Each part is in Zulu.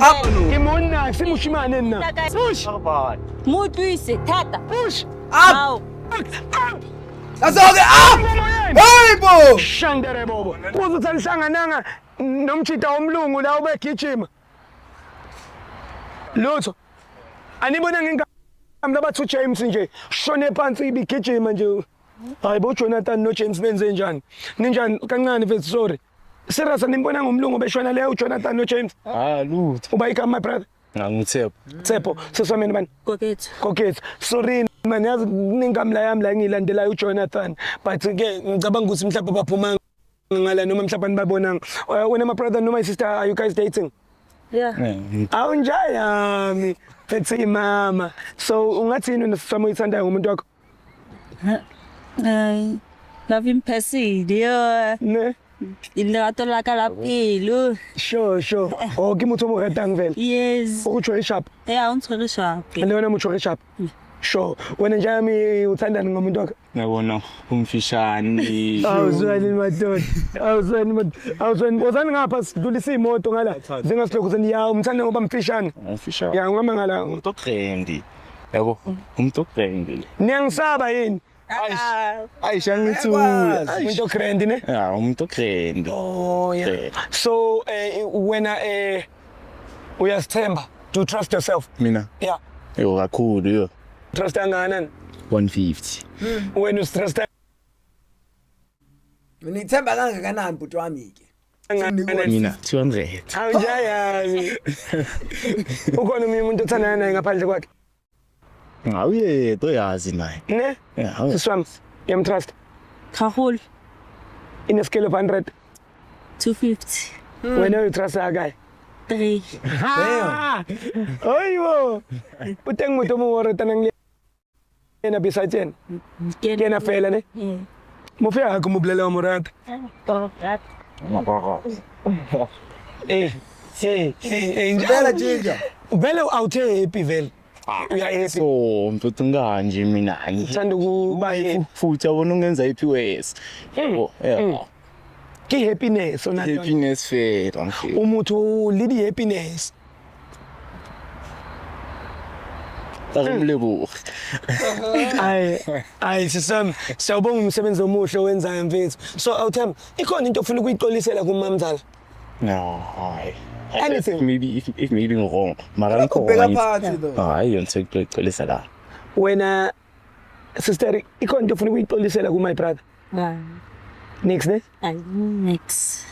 Up. Ke monna se moshimane nna. Push. Mutwise thatha. Push. Up. Hawu. That's all the up. Hey bo. Shandere bobo. Kuze uthalishangananga nomchita womlungu la ubegijima. Lutho. Anibona ngingamu labathu James nje. Shone phansi ibigijima nje. Hayibo Jonathan no James benze njani? Ninjani kancane mfethu sorry. Serious nimbona ngomlungu beshona leyo Jonathan no James. Lutho. Uba igama my brother. Ngithepho. Tsepho seswameni bani? Kokethu. Sorry man yazi ningamla yami la ngilandelayo uJonathan but ke ngicabanga ukuthi mhlawumbe baphuma ngala noma mhlawumbe nibabonanga. Wena my brother no my sister are you guys dating? Yeah. Awunjayami fethi mama. So ungathini nesisamo uyithandayo ngomuntu wakho? Love him persidi. Ne? Ilato la kalapilo. Sure. Oh ke motho mo ratang vele. Yes. O tshwere sharp. Yeah, untshwere sharp. Le wena mo tshwere sharp. Sure. Wena njami uthandana ngomuntu wakho? Ngiyabona umfishane. Awuzwani madoda. Awuzwani. Wozani ngapha sidlulisa imoto ngala. Njengasilokho seniyawo umthanda ngoba mfishane. Umfishane. Ya ngihamba ngala. Umuntu oqendi. Yabo, umuntu oqendi. Niyangisaba yini? Ayisha ngithu. Umuntu oqendi ne? Yeah, umuntu oqendi. Oh yeah. So wena uyasithemba. Do you trust yourself? Mina. Yeah. Yo kakhulu yo. Trust kangakanani? 150. Wena ustrust Mina ithemba kangakanani bhuti wami ke? kangakanani? Mina 200. Awunjayami. Ukhona umuntu othandana naye ngaphandle kwakhe? Awuye toyazi naye. Ne? Yeah. Siswami, yamtrust. Kahul. In a scale of 100. 250. Wena utrust akayi? 3. Ha! Oyibo. Uteng mo mo wore tanang yena besides yena. Kena fela ne? Mo fe ako mo blela mo rat. Vela jinja. Vele awuthe happy vele. Uya happy. So mfuthu nganje mina Thanda ukuba futhi abona ungenza iphi wes. Oh yeah. ke happiness ona yona. Happiness fair mfethu. Umuntu lidi happiness. Akumlebo. Ay sisam sawubonga umsebenzi omuhle owenzayo mfethu. So awuthemba ikhona into ofuna ukuyixolisela kumamzala. No, hayi. Anything. Maybe if maybe wrong. Mara Ubheka ngikho. phansi lo. Hayi yonke ukuxolisa la. Wena sister ikhona into ofuna ukuyixolisela ku my brother. Next ne? Next.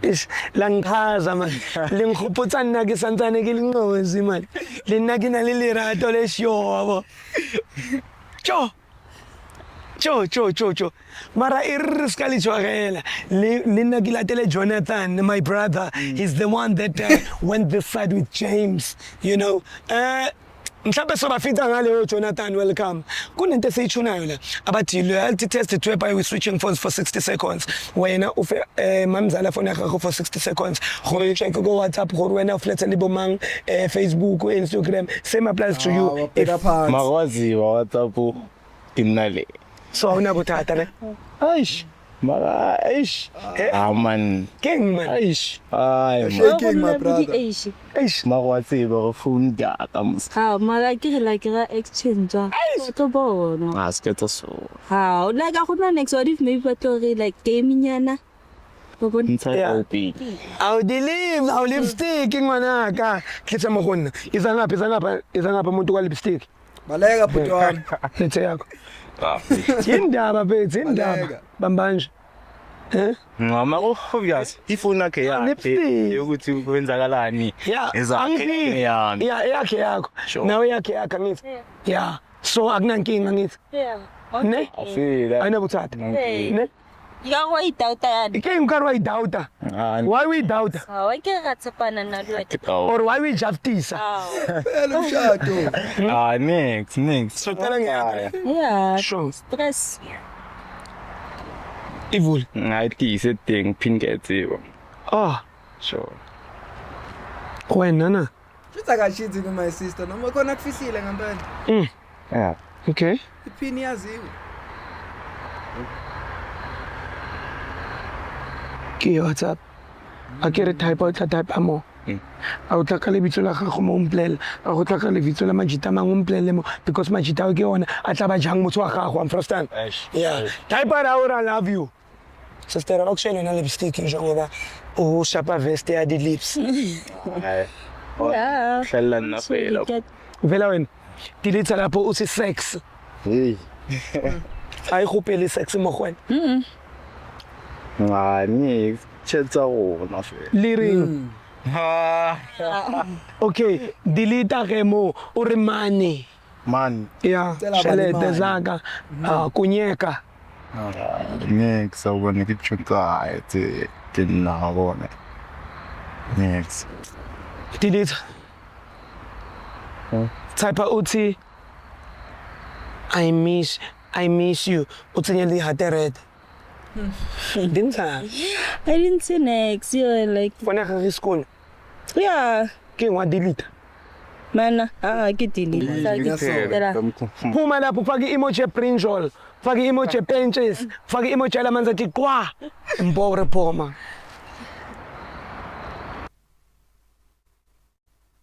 Ish langikhaza man lingikhuphutsa nna ke santsane ke linqozi imali le nna ke na le lerato le sho wabo cho mara irriska le tshwagela le nna ke latele Jonathan my brother he's the one that went this side with James you know mhlawumbe sobafita ngaleyo Jonathan welcome kunento esiyithunayo la abathi loyalty test whereby we switching phones for 60 seconds wena ufe mamzala phone yakho for 60 seconds go check go WhatsApp go wena uflethe libomang Facebook Instagram same applies to you Ubheka phansi. Makwaziwa WhatsApp imnale. so awunabuthatha ne Aish. Mara aish. Man. king man Aish. Ay. Shaking my brother. eish Makwaziwa ufunda kamus. How mara ke like exchange. To bona. Asketho so. How like akuna next what if maybe batori like gaming yana. Bobona. Inside Yeah. OP. aw lipstick ngwanaka khitha mogonna izangapha umuntu kwa lipstick Baleka bhuti wami. lethe yakho indaba bethu indaba bambanje Ngama obvious. Ifuna yakhe Lipstick. yokuthi kwenzakalani. angiphi yami. yakhe yakho Sure. nawe yakhe angithi yeah so akunankinga ngithi Yeah. ne Afila. ayinabuthatha ne Yako idoubt yani. ikinga ukari wayidoubt why we doubt Hawu ke gatsapana na lwethu. or why we justice Phela umshado. Next. so tala ngiyakho Yeah. sure Stress. evil Ngathi iseding phingethiwe. Sure. wena na Shitha kashithi ku my sister noma khona kufisile ngempela. Yeah. okay Iphini yaziwe. ke WhatsApp akere type amo a o tla ka lebitso la gago mo mplela a go tla ka lebitso la majita mang o mpolelele mo because majita ao ke yona a tla ba jang motho wa gago understand yeah type out I love you sister a ku shela na lipstick njengoba o shapa vest ya di lips Yeah. hlala nna fela vela wena dilitsa lapho uthi sex hey ai gopele sex mo go wena ngani chetsa rona fela liring okay dilita ge mo o re money man yeah Tshela shelete bani zaka kunyeka next awubona ke tshunka ke nna bona next dilita type uthi I miss you utsenye li heart didn't I didn't say next. You're like, fona ga school yeah, ke ngwa delete man. Get delete. phuma lapho faka emoji brinjol faka emoji benches faka emoji alamanza athi qwa mbore phoma.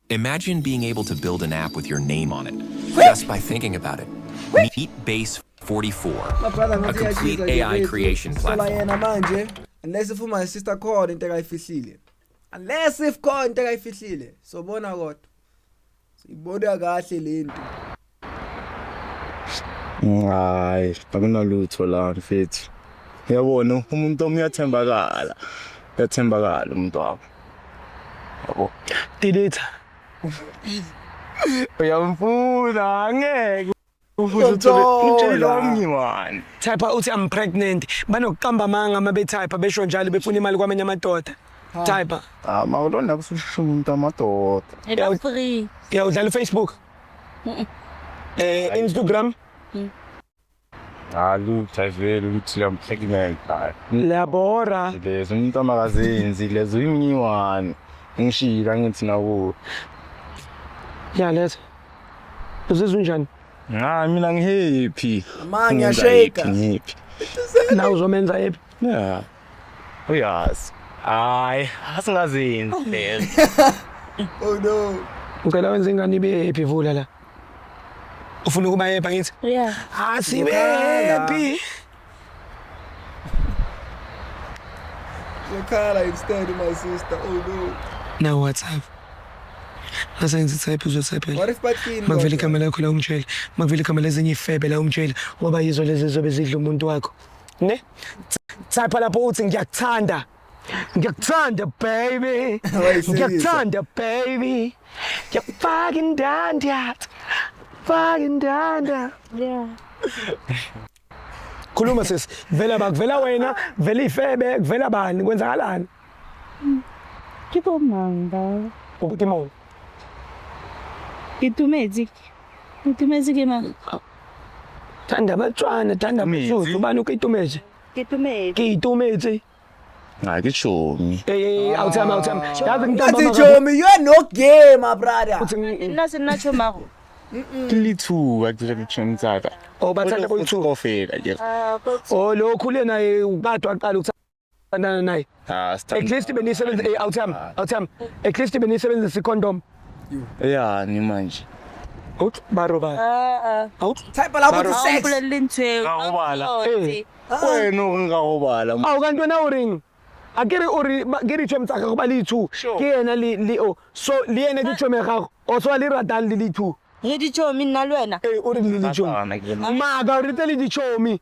Imagine being able to build an app with your name on it, just by thinking about it. Meet Base 44, a complete AI creation platform. Yena manje unless if my sister called into kayifihlile. Unless if called into kayifihlile. So bona kodwa. Sibona kahle lento. hayi akunalutho la mfethu yabona umuntu omuyathembakala umuntu wakho yabo Delete uyamfuna angeke ufuthi uthole omnyiwani type uthi I'm pregnant banokuqamba manga mabe type besho njalo befuna imali kwamanye amadoda type mawulona kususho umuntu amadoda It's free. ya udlala Facebook Instagram lutho vele ukuthi I'm pregnant labora lezo umuntu amakazenzi lezo imnyiwani ngishila ngithi nawo ya letha uzizwe njani mina ngihappy Manje ngiyashake. ngihappy na uzomenza happy yeah uyazi hayi asingazenzi lezo Oh no. ngicela wenze ingane ibe happy vula la ufuna ukuba happy ngithi Yeah. asibe happy Yakhala instead my sister. Oh no. now WhatsApp asenze type uzotype What if bathini? makuvela igama lakho la umtshela makuvela igama lezinye ifebe la umtshela ngoba yizo lezi zobe zidla umuntu wakho ne type lapho uthi ngiyakuthanda baby Why serious? ngiyakuthanda baby ya fucking danda Yeah. khuluma sis vela bakuvela wena vela ifebe kuvela bani kwenzakalani Tipo manga. ubukimo Itumezi ke man. thanda abatshwana thanda abasuthu bani ukitumeje Itumezi. kitumezi hayi kishomi awuthama yazi Nathi Jomi, you are no game, my brother. Nasi nacho mago. lithuka kuthemtsaka bathanda boyithuka kofela nje lokhu le naye ukade waqala ukuthandana naye at least benisebenza awuthama at least benisebenzisa icondom yani manje out baroba out Type lapho to sex. Umpulelintwe. Ngawubala. Eh. wena ungawubala kanti wena uring akere uri ke ritho mtsaka go ba le 2 ke yena le o so le yena ke tshome gago o so le ratang le 2 Re di chomi nna le wena. uri le tshome maga uri tele di chomi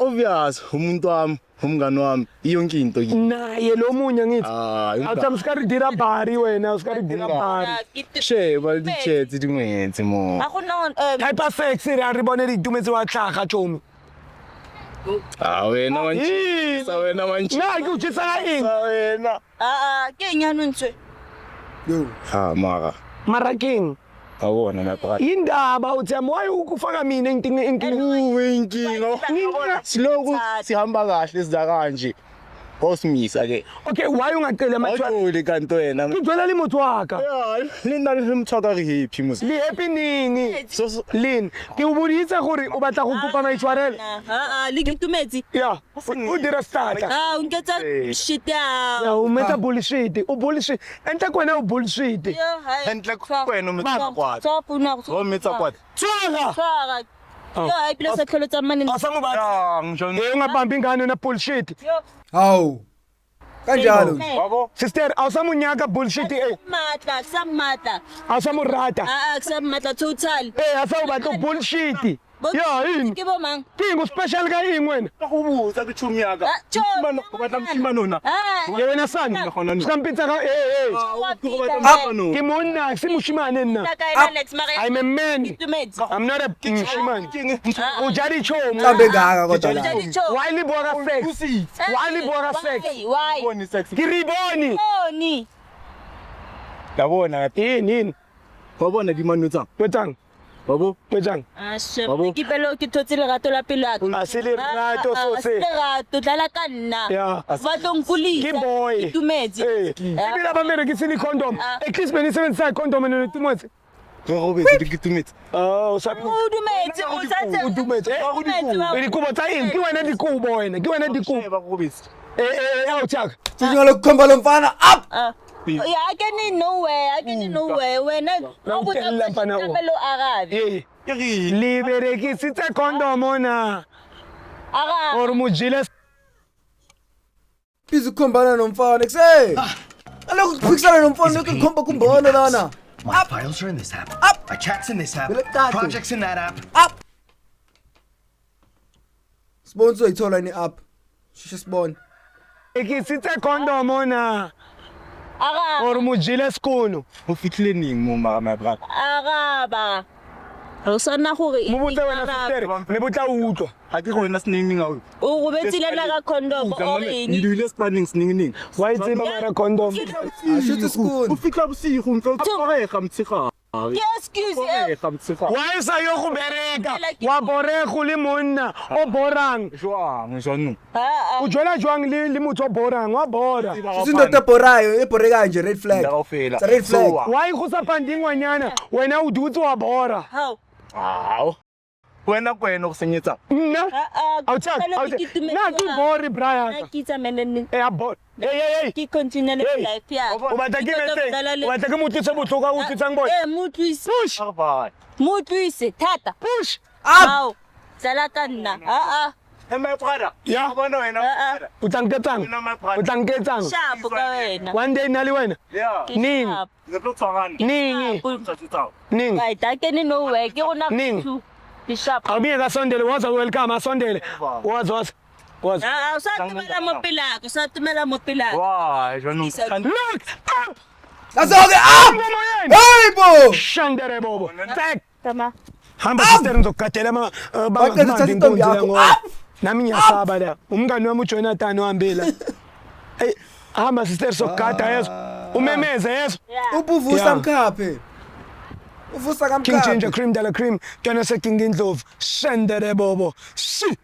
obvious umuntu wami umngani wami yonke into naye lo munye ngithi hayi awuthama usikari dira bari wena usikari dira bari sheba ditshetse dingwetse mo A go nna type sex re bone di tumetse wa tlhaga chomi wena wantshisa wena wantshisa na ke utshisa ka eng wena ke nyano ntse. Yo. mara marakeng awona lapha indaba uthama waye ukufaka mina inkinga inkinga siloku sihamba kahle siza kanje Osimisa ke. Okay, why ungacela amatshwala? Awuthole kanti wena. Ngijwela limotho waka. Ya, lina le mtshwaka re happy mos. Le happy nini? Lin, ke o boditse gore o batla go kopa maitshwarelo. le gitumetse. Yeah, o dira starter. O nketsa shit ya. Ya, o metsa bullshit. O bullshit. Enta kwena o bullshit. Hantle kwena o metsa kwata. Tsapa una go. O metsa kwata. Tshwara. Tsara. Yo, hayi phela sakhelo tsa mani. Asamu ba. Ya, ngishona. Ungabambi ingane na bullshit. Hawu. Kanjalo. Babo. Sister, awusamunyaka bullshit eh. Matla, sammatla. Awusamurata. Kusamatla total. Eh, asawubatla bullshit. Ya, yini? Ke bo mang? Kingo special ka yini wena? Akubuza ke chumi yaka. Mano ko batla mshimano na. Ye wena sani? Skampitsa ka Ke monna, se moshimane nna. I'm a man. I'm not a moshimane. O jari chomo. Mhlambe ngaka kodwa la. Why le bora sex? Why le bora sex? Why? Boni sex. Ke riboni. Boni. Yabona Nini? Babona di manutsa. Wetsang? Babo. Wetsang? Shebo ke pelo ke thotse lerato la pelo ya ka. A se lerato so se. Lerato dlala ka nna. Yeah. Ba tlongkulisa. Ke boy. Itumetse. Eh. Ibila ba mere ke sini condom. At least beni sebenzisa condom ne tumetse. Go go be di tumetse. Oh, sa O dumetse o tsatse. o dumetse. E dikubo tsa eng? Ke wena dikubo wena. Ke wena dikubo. Ba go bese. Awu tshaka. Singalo kukhomba lo mfana up. Yeah, I can nowhere. I can nowhere. When I Ngitella mfana o. pelo arabe. Eh. Ke re. Liberekisitse condom ona. Arabe. Or mujile Bizi ukukhombana nomfana kuse. Aloku kuphikisana nomfana ukukhomba kumbona lana. My files are in this app. Up. My chat's in this app. Belektate. Projects in that app. Up. Sponsor ithola ni up. Shisha sibone. ekisitse condom ona. Arabe. Or mujile skono. Ho fitlile ning mo my brother. Araba. Ho sana gore Mo botse wena sister, me botla utlwa. Ha ke go wena sningning ao. o go betsile nna ka condom o eng Ndile spanning sningning. Why itse ba mara condom? Shoot school. O fitla bosigo ntse o tshwarega mtshega. ke excuse Ga mtshega. Why sa yo go bereka? Wa borego le monna o borang. Jwang jwanong. O jola jwang le motho o borang, wa bora. Sindoda borayo ebore kanje red flag. Ndakofela. It's a red flag. Why go sa pandingwanyana? Wena o dutse wa bora. how Aw. Wena kwena go senyetsa. Nna? Au tsaka, au tsaka. Na ke bore Brian. kitsa menene Eh a bor. Hey. ke continue le Hey. life ya O batla ke metse. O batla ke motho se botlhoka o tsitsang boy. mutwise Push. Bye. mutwise thata Push. how tsala ka nna Hey my brother. Ya. Bona wena. O tlanketsang. O tlanketsang. shapo ka wena One day na le wena. Yeah. Ning. Re tlo tshwarana. Ning. Tsatsa. Ning. right I can no way ke gona Ning. di sharp Awubiye kasondele waza welcome asondele. Was. usatumela mo pelako usatumela mo pelako Wa jwanong. Look. Up. That's all up. Momoyeni. Hey bo. Shandere bobo. Tek. tama Hamba sister ngizokukatela Bakhe zithatha intombi yakho. Up. Nami ngiyasaba la. Umngani wami uJonathan uhambela. Hey, hamba sister sokukata yeso. Umemeze yeso. Ubuvusa Yeah. mkhaphe. Uvusa King Ginger kamkhaphe. cream dala cream. Tona se King Indlovu. Shandere bobo. Si.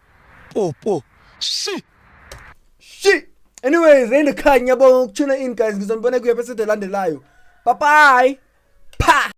Po. Si. Shit. Anyways, in the khanya bo ukutuna in guys ngizonibona kuye episode elandelayo. Bye bye. Pa.